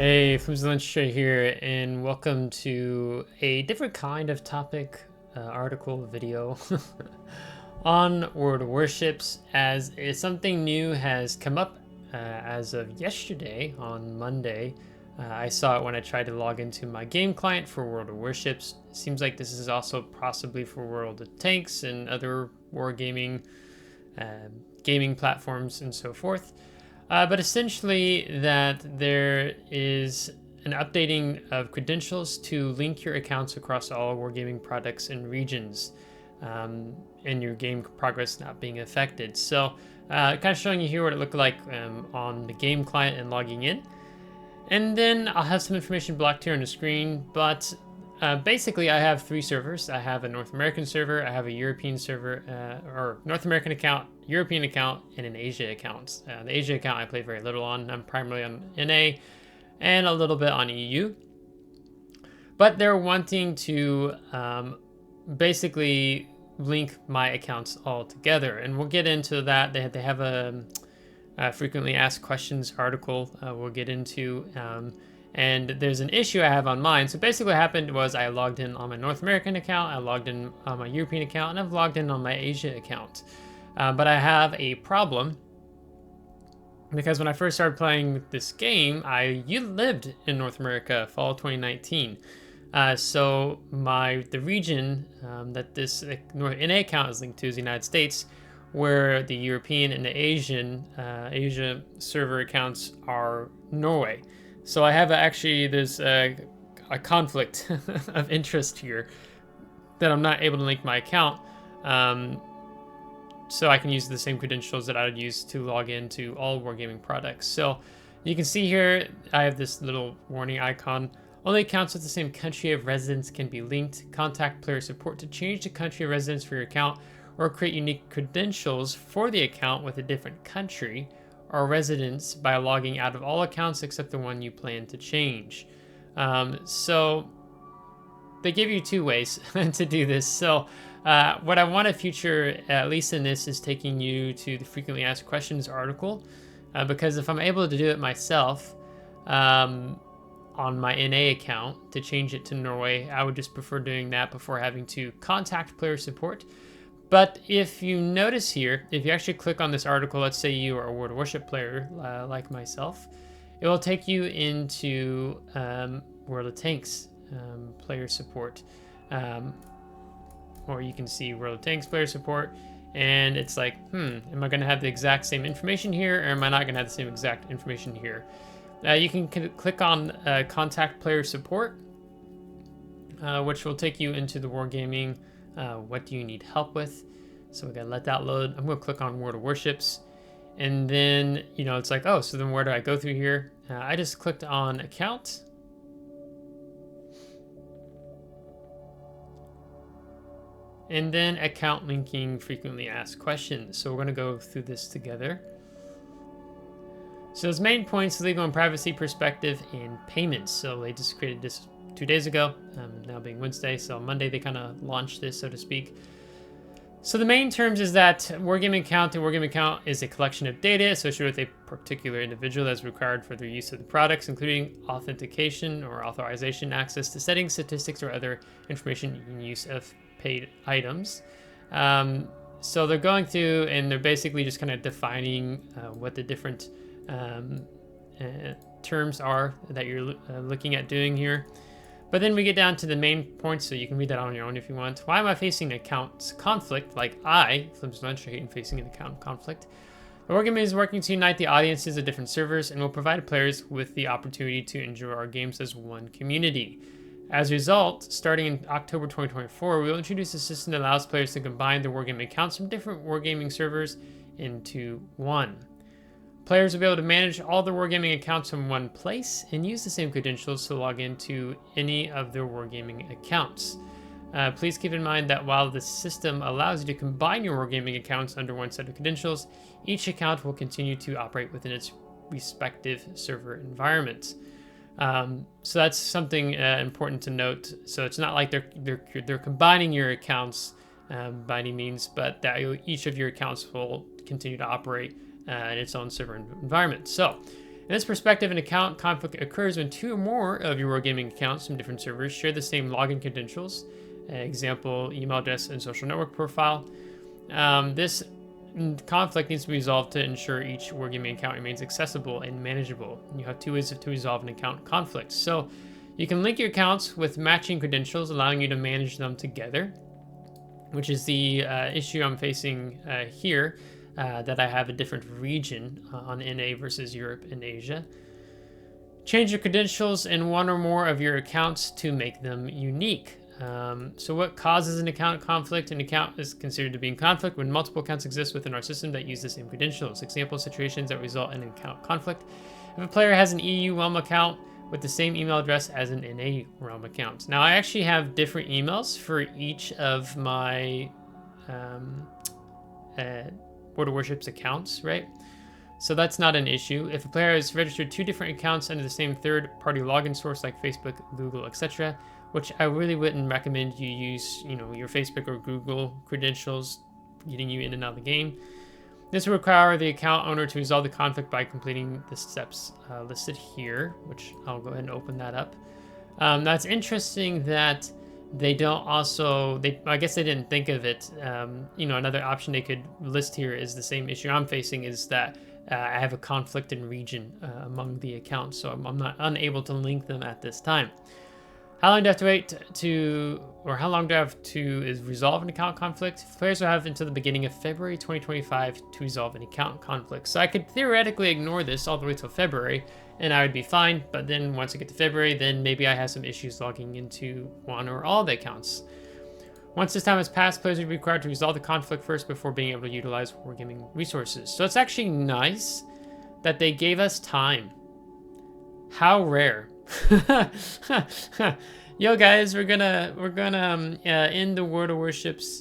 Hey, FlimsyLunchTray here, and welcome to a different kind of topic, article, video on World of Warships, as something new has come up as of yesterday on Monday. I saw it when I tried to log into my game client for World of Warships. It seems like this is also possibly for World of Tanks and other wargaming gaming platforms and so forth. But essentially that there is an updating of credentials to link your accounts across all wargaming products and regions, and your game progress not being affected. So kind of showing you here what it looked like on the game client and logging in. And then I'll have some information blocked here on the screen, but basically I have three servers. I have a North American server, I have a European server, or North American account, European account, and an Asia account. The Asia account I play very little on. I'm primarily on NA and a little bit on EU. But they're wanting to basically link my accounts all together, and we'll get into that. They have a frequently asked questions article we'll get into. And there's an issue I have on mine. So basically what happened was I logged in on my North American account, I logged in on my European account, and I've logged in on my Asia account. But I have a problem because when I first started playing this game, you lived in North America, fall 2019. So the region that this NA account is linked to is the United States, where the European and the Asia server accounts are Norway. So I have there's a conflict of interest here that I'm not able to link my account. So I can use the same credentials that I would use to log into all wargaming products. So you can see here, I have this little warning icon. Only accounts with the same country of residence can be linked. Contact player support to change the country of residence for your account, or create unique credentials for the account with a different country or residence by logging out of all accounts except the one you plan to change. So they give you two ways to do this. So what I want to feature, at least in this, is taking you to the frequently asked questions article, because if I'm able to do it myself on my NA account to change it to Norway, I would just prefer doing that before having to contact player support. But if you notice here, if you actually click on this article, let's say you are a World of Warship player like myself, it will take you into World of Tanks player support. Or you can see World of Tanks player support, and it's like, am I going to have the exact same information here, or am I not going to have the same exact information here? You can click on Contact Player Support, which will take you into the Wargaming. What do you need help with? So we're gonna let that load. I'm gonna click on World of Warships, and then it's like, oh, so then where do I go through here? I just clicked on Account, and then Account Linking Frequently Asked Questions. So we're gonna go through this together. So those main points: legal and privacy perspective and payments. So they just created this 2 days ago, now being Wednesday, so Monday they kind of launched this, so to speak. So the main terms is that wargaming account is a collection of data associated with a particular individual that's required for their use of the products, including authentication or authorization, access to settings, statistics, or other information in use of paid items. So they're going through and they're basically just kind of defining what the different terms are that you're looking at doing here. But then we get down to the main points, so you can read that on your own if you want. Why am I facing an account conflict? Like FlimsyLunchTray, am facing an account conflict. The Wargaming is working to unite the audiences of different servers and will provide players with the opportunity to enjoy our games as one community. As a result, starting in October 2024, we will introduce a system that allows players to combine their Wargaming accounts from different Wargaming servers into one. Players will be able to manage all their Wargaming accounts from one place and use the same credentials to log into any of their Wargaming accounts. Please keep in mind that while the system allows you to combine your Wargaming accounts under one set of credentials, each account will continue to operate within its respective server environment. So that's something important to note. So it's not like they're combining your accounts by any means, but that each of your accounts will continue to operate in its own server environment. So In this perspective, an account conflict occurs when 2 or more of your wargaming accounts from different servers share the same login credentials, example, email address and social network profile. This conflict needs to be resolved to ensure each wargaming account remains accessible and manageable. You have 2 ways to resolve an account conflict. So you can link your accounts with matching credentials, allowing you to manage them together, which is the issue I'm facing here. That I have a different region on NA versus Europe and Asia. Change your credentials in 1 or more of your accounts to make them unique. So what causes an account conflict? An account is considered to be in conflict when multiple accounts exist within our system that use the same credentials. Example situations that result in an account conflict. If a player has an EU realm account with the same email address as an NA realm account. Now I actually have different emails for each of my World of Warships accounts, right? So that's not an issue. If a player has registered 2 different accounts under the same third-party login source like Facebook, Google, etc., which I really wouldn't recommend you use, your Facebook or Google credentials getting you in and out of the game. This will require the account owner to resolve the conflict by completing the steps listed here, which I'll go ahead and open that up. That's interesting that they don't also, I guess they didn't think of it. Another option they could list here is the same issue I'm facing, is that I have a conflict in region among the accounts, so I'm not unable to link them at this time. How long do I have to wait how long do I have to resolve an account conflict? Players will have until the beginning of February 2025 to resolve an account conflict. So I could theoretically ignore this all the way till February, and I would be fine. But then once I get to February, then maybe I have some issues logging into 1 or all the accounts. Once this time has passed, players will be required to resolve the conflict first before being able to utilize wargaming resources. So it's actually nice that they gave us time. How rare. Yo guys, we're gonna end the World of Warships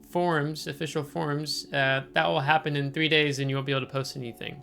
forums, official forums. That will happen in 3 days, and you won't be able to post anything.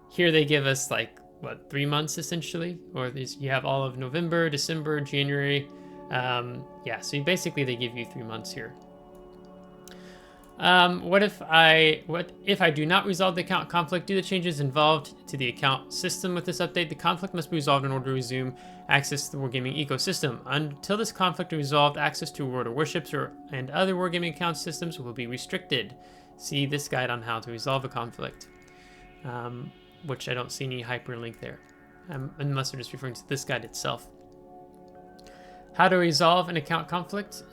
Here they give us like what, 3 months essentially, or you have all of November, December, January. Yeah, so basically they give you 3 months here. What if I do not resolve the account conflict due to changes involved to the account system with this update? The conflict must be resolved in order to resume access to the wargaming ecosystem. Until this conflict is resolved, access to World of Warships and other wargaming account systems will be restricted. See this guide on how to resolve a conflict, which I don't see any hyperlink there, unless they're just referring to this guide itself. How to resolve an account conflict?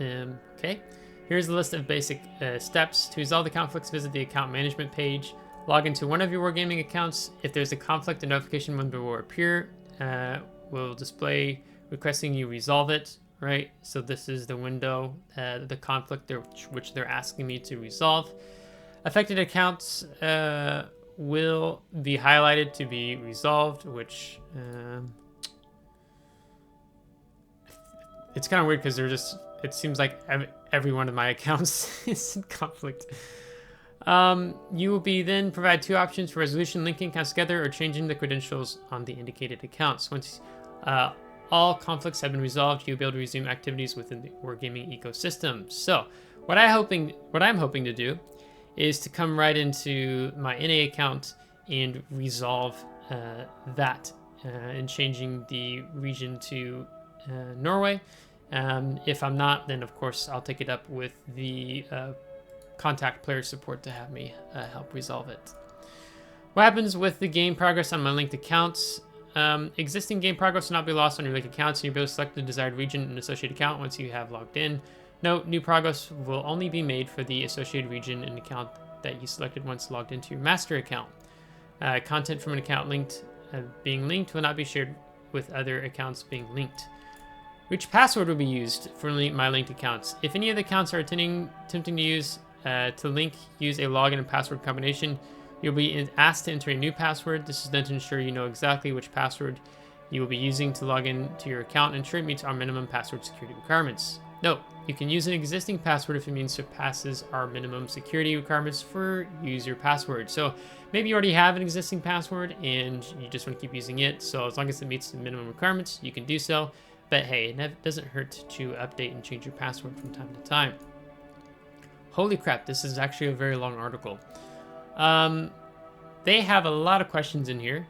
Okay. Here's a list of basic steps. To resolve the conflicts, visit the account management page. Log into one of your wargaming accounts. If there's a conflict, a notification window will appear. Will display requesting you resolve it, right? So this is the window, the conflict which they're asking me to resolve. Affected accounts will be highlighted to be resolved, which it's kind of weird because it seems like every one of my accounts is in conflict. You will be then provide 2 options for resolution: linking accounts together or changing the credentials on the indicated accounts. Once all conflicts have been resolved, you'll be able to resume activities within the wargaming ecosystem. So what I'm hoping to do is to come right into my NA account and resolve that and changing the region to Norway. If I'm not, then of course I'll take it up with the contact player support to have me help resolve it. What happens with the game progress on my linked accounts? Existing game progress will not be lost on your linked accounts, and you'll be able to select the desired region and associated account once you have logged in. Note, new progress will only be made for the associated region and account that you selected once logged into your master account. Content from an account being linked will not be shared with other accounts being linked. Which password will be used for my linked accounts? If any of the accounts are attempting to use use a login and password combination, you'll be asked to enter a new password. This is done to ensure you know exactly which password you will be using to log in to your account and ensure it meets our minimum password security requirements. Note, you can use an existing password if it means surpasses our minimum security requirements for user password. So maybe you already have an existing password and you just want to keep using it. So as long as it meets the minimum requirements, you can do so. But hey, it doesn't hurt to update and change your password from time to time. Holy crap, this is actually a very long article. they have a lot of questions in here.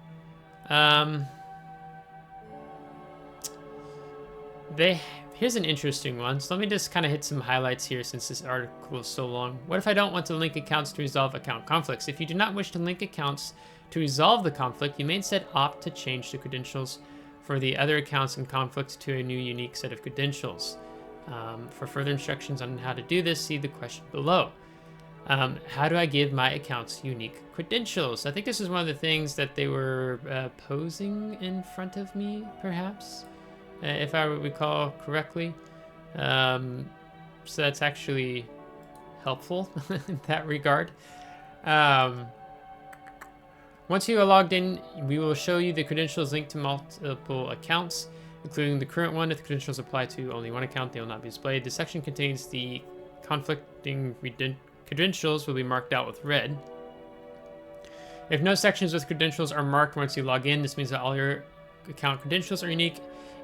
Here's an interesting one. So let me just kind of hit some highlights here since this article is so long. What if I don't want to link accounts to resolve account conflicts? If you do not wish to link accounts to resolve the conflict, you may instead opt to change the credentials for the other accounts in conflict to a new unique set of credentials. For further instructions on how to do this, see the question below. How do I give my accounts unique credentials? I think this is one of the things that they were posing in front of me, perhaps, if I recall correctly. So that's actually helpful in that regard. Once you are logged in, we will show you the credentials linked to multiple accounts, including the current one. If the credentials apply to only one account, they will not be displayed. This section contains the conflicting credentials will be marked out with red. If no sections with credentials are marked once you log in, this means that all your account credentials are unique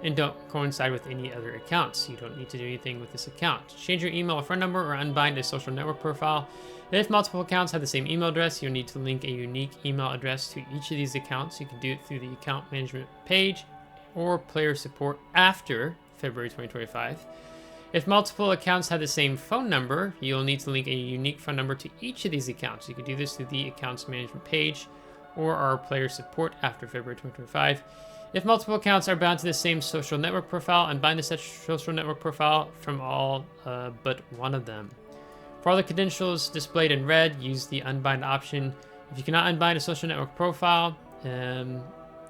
and don't coincide with any other accounts. You don't need to do anything with this account. Change your email or phone number or unbind a social network profile. If multiple accounts have the same email address, you'll need to link a unique email address to each of these accounts. You can do it through the account management page or player support after February 2025. If multiple accounts have the same phone number, you'll need to link a unique phone number to each of these accounts. You can do this through the accounts management page or our player support after February 2025. If multiple accounts are bound to the same social network profile, unbind the social network profile from all but one of them. For all the credentials displayed in red, use the unbind option. If you cannot unbind a social network profile,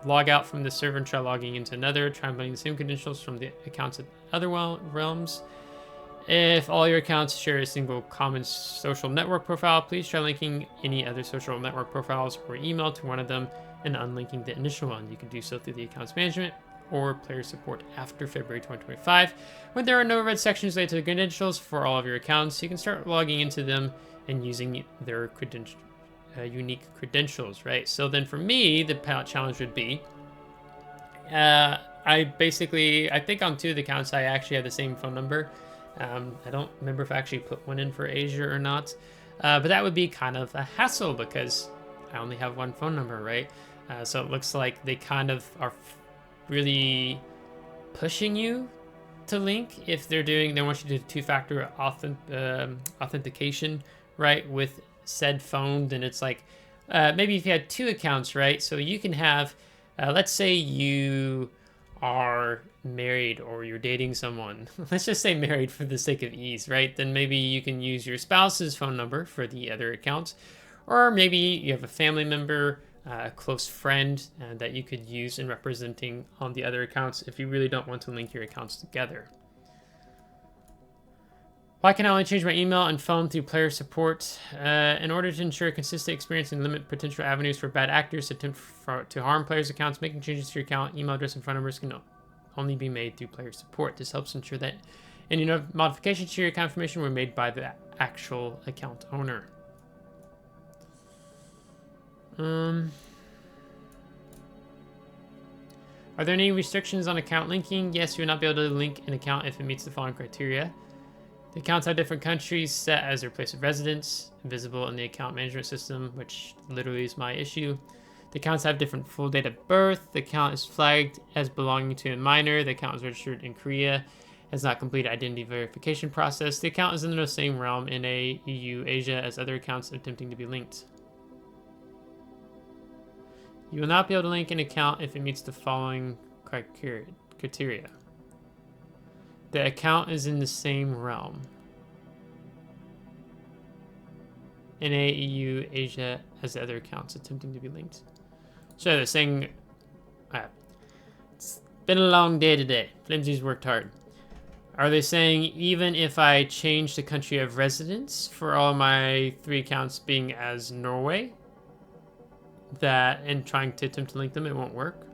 log out from the server and try logging into another. Try unbinding the same credentials from the accounts at other realms. If all your accounts share a single common social network profile, please try linking any other social network profiles or email to one of them and unlinking the initial one. You can do so through the accounts management or player support after February 2025. When there are no red sections related to the credentials for all of your accounts, you can start logging into them and using their unique credentials, right? So then for me, the challenge would be, I think on 2 of the accounts, I actually have the same phone number. I don't remember if I actually put one in for Asia or not, but that would be kind of a hassle because I only have one phone number, right? So it looks like they kind of are really pushing you to link if they want you to do 2-factor authentication, right, with said phone. Then it's like maybe if you had 2 accounts, right, so you can have let's say you are married or you're dating someone, let's just say married for the sake of ease, right? Then maybe you can use your spouse's phone number for the other accounts, or maybe you have a family member, a close friend that you could use in representing on the other accounts if you really don't want to link your accounts together. Why can I only change my email and phone through player support? In order to ensure a consistent experience and limit potential avenues for bad actors to attempt to harm players' accounts, making changes to your account, email address, and phone numbers can only be made through player support. This helps ensure that any modifications to your account information were made by the actual account owner. Are there any restrictions on account linking? Yes, you will not be able to link an account if it meets the following criteria. The accounts have different countries set as their place of residence, visible in the account management system, which literally is my issue. The accounts have different full date of birth. The account is flagged as belonging to a minor. The account is registered in Korea, has not completed identity verification process. The account is in the same realm in EU, Asia as other accounts attempting to be linked. You will not be able to link an account if it meets the following criteria. The account is in the same realm in EU, Asia as the other accounts attempting to be linked. So they're saying, it's been a long day today. Flimsy's worked hard. Are they saying even if I change the country of residence for all my 3 accounts being as Norway, that and trying to attempt to link them, it won't work?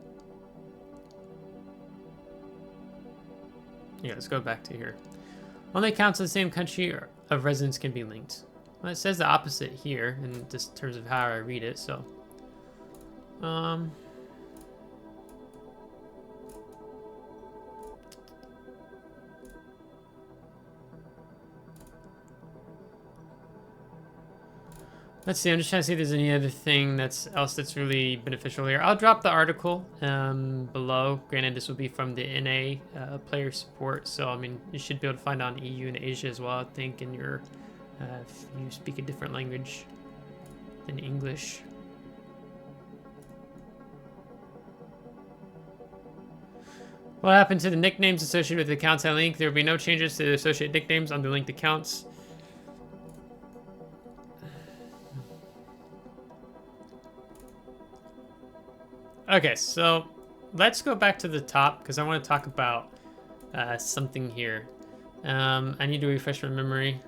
Yeah, let's go back to here. Only accounts in the same country of residence can be linked. Well, it says the opposite here in just terms of how I read it, so. Let's see, I'm just trying to see if there's any other thing else that's really beneficial here. I'll drop the article below. Granted, this will be from the NA player support, so I mean, you should be able to find it on EU and Asia as well, I think, in your if you speak a different language than English. What happened to the nicknames associated with the accounts I linked? There will be no changes to the associated nicknames on the linked accounts. Okay, so let's go back to the top because I want to talk about something here. I need to refresh my memory.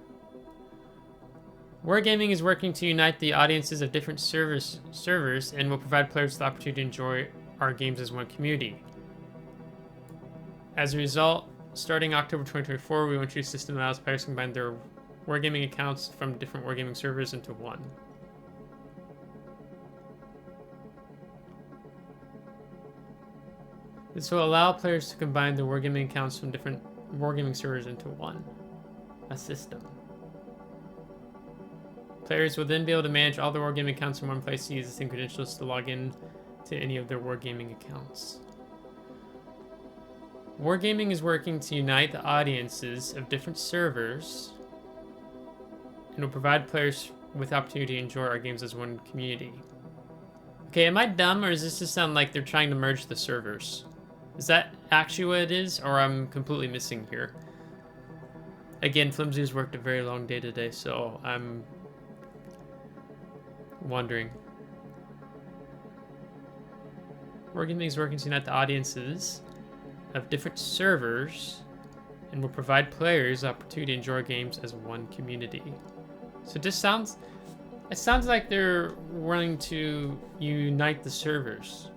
Wargaming is working to unite the audiences of different servers and will provide players the opportunity to enjoy our games as one community. As a result, starting October 2024, we will introduce a system that allows players to combine their Wargaming accounts from different Wargaming servers into one. This will allow players to combine their Wargaming accounts from different Wargaming servers into one, a system. Players will then be able to manage all their Wargaming accounts in one place to use the same credentials to log in to any of their Wargaming accounts. Wargaming is working to unite the audiences of different servers and will provide players with the opportunity to enjoy our games as one community. Okay, am I dumb, or does this just sound like they're trying to merge the servers? Is that actually what it is, or I'm completely missing here? Again, Flimsy's worked a very long day today, so I'm wondering. Wargaming is working to unite the audiences of different servers and will provide players the opportunity to enjoy games as one community. So it sounds like they're wanting to unite the servers.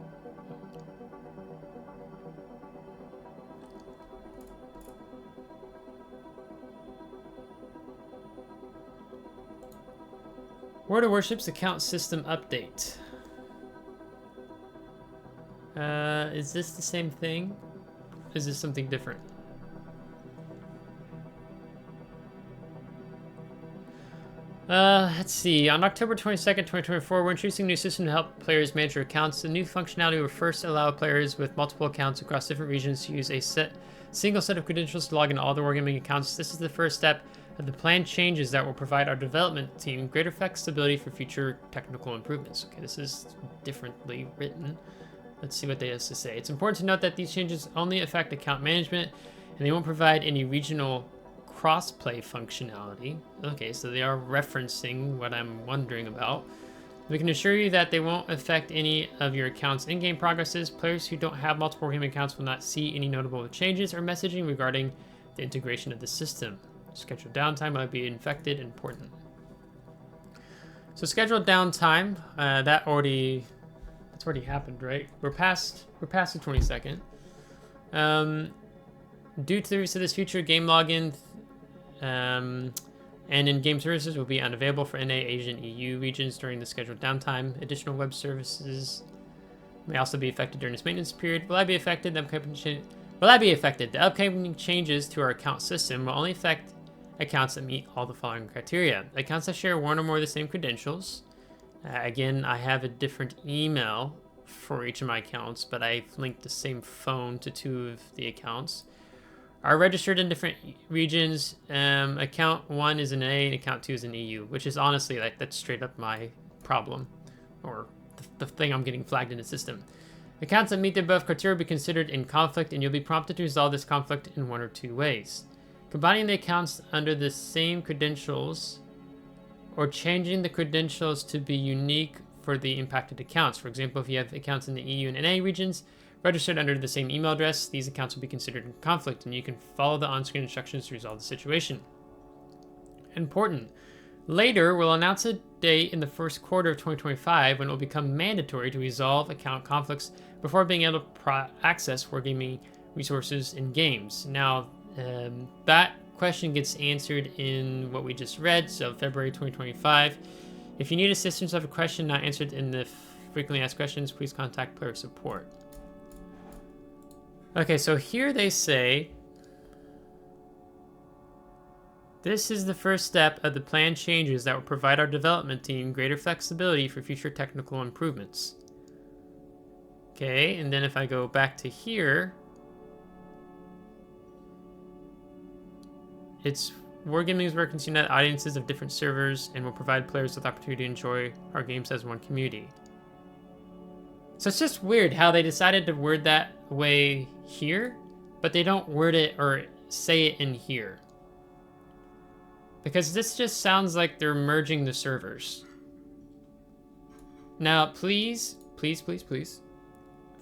World of Warships account system update. Is this the same thing? Is this something different? Let's see. On October 22nd, 2024, we're introducing a new system to help players manage their accounts. The new functionality will first allow players with multiple accounts across different regions to use a single set of credentials to log into all their Wargaming accounts. This is the first step of the planned changes that will provide our development team greater flexibility for future technical improvements. Okay, this is differently written. Let's see what they have to say. It's important to note that these changes only affect account management, and they won't provide any regional cross-play functionality. Okay, so they are referencing what I'm wondering about. We can assure you that they won't affect any of your account's in-game progresses. Players who don't have multiple game accounts will not see any notable changes or messaging regarding the integration of the system. Scheduled downtime might be infected. Important. So scheduled downtime, that's already happened, right? We're past the 22nd. Due to the release of this feature, game login and in-game services will be unavailable for NA, Asian, EU regions during the scheduled downtime. Additional web services may also be affected during this maintenance period. Will I be affected? The upcoming changes to our account system will only affect accounts that meet all the following criteria. Accounts that share one or more of the same credentials. Again, I have a different email for each of my accounts, but I've linked the same phone to two of the accounts. Are registered in different regions. Account 1 is in A and account 2 is in EU, which is honestly, like, that's straight up my problem, or the thing I'm getting flagged in the system. Accounts that meet the above criteria will be considered in conflict, and you'll be prompted to resolve this conflict in one or two ways. Combining the accounts under the same credentials or changing the credentials to be unique for the impacted accounts. For example, if you have accounts in the EU and NA regions registered under the same email address, these accounts will be considered in conflict, and you can follow the on-screen instructions to resolve the situation. Important. Later, we'll announce a date in the first quarter of 2025 when it will become mandatory to resolve account conflicts before being able to access Wargaming resources in games. Now, that question gets answered in what we just read, so February 2025. If you need assistance or have a question not answered in the frequently asked questions, please contact player support. Okay, so here they say This is the first step of the planned changes that will provide our development team greater flexibility for future technical improvements. Okay, and then if I go back to here, it's Wargaming is where we can unite audiences of different servers and will provide players with opportunity to enjoy our games as one community. So it's just weird how they decided to word that way here, but they don't word it or say it in here. Because this just sounds like they're merging the servers. Now, please, please, please, please.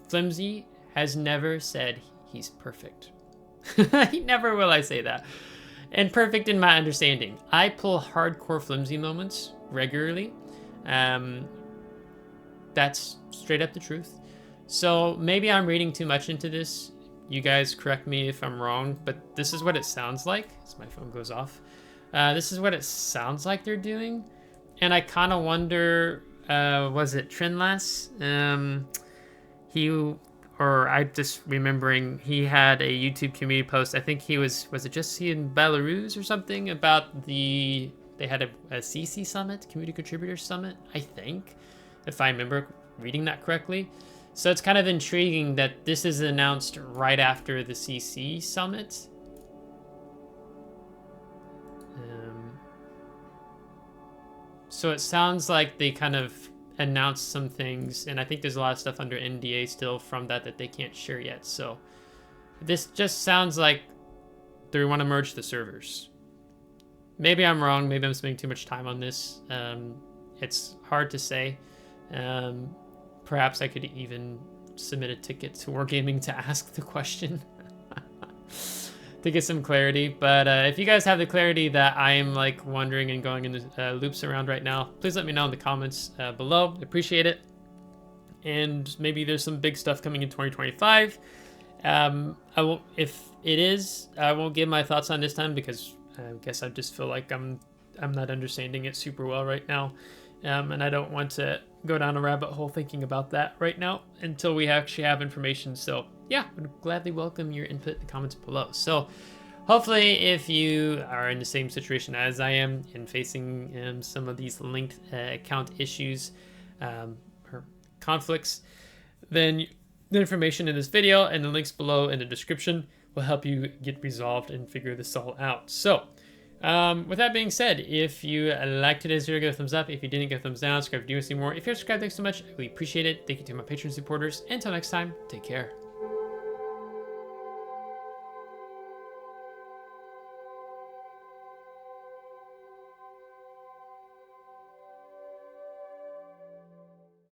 Flimsy has never said he's perfect. He never will I say that. And perfect in my understanding. I pull hardcore Flimsy moments regularly. That's straight up the truth. So maybe I'm reading too much into this. You guys correct me if I'm wrong, but this is what it sounds like. As my phone goes off. This is what it sounds like they're doing. And I kind of wonder, was it Trinlas? I just remembering he had a YouTube community post. I think he was it just he in Belarus or something about they had a CC summit, Community Contributor Summit, I think, if I remember reading that correctly. So it's kind of intriguing that this is announced right after the CC summit. So it sounds like they kind of announced some things, and I think there's a lot of stuff under NDA still from that they can't share yet. So this just sounds like they want to merge the servers. Maybe I'm wrong. Maybe I'm spending too much time on this. It's hard to say. Perhaps I could even submit a ticket to Wargaming to ask the question to get some clarity. But if you guys have the clarity that I am like wondering and going in the loops around right now, please let me know in the comments below. I appreciate it. And maybe there's some big stuff coming in 2025. If it is, I won't give my thoughts on this time because I guess I just feel like I'm not understanding it super well right now. And I don't want to go down a rabbit hole thinking about that right now until we actually have information. So yeah, I would gladly welcome your input in the comments below. So hopefully if you are in the same situation as I am and facing some of these linked account issues or conflicts, then the information in this video and the links below in the description will help you get resolved and figure this all out. So with that being said, if you liked today's video, give a thumbs up. If you didn't, give a thumbs down. Subscribe if you want to see more. If you're subscribed, thanks so much. We appreciate it. Thank you to my Patreon supporters. Until next time, take care.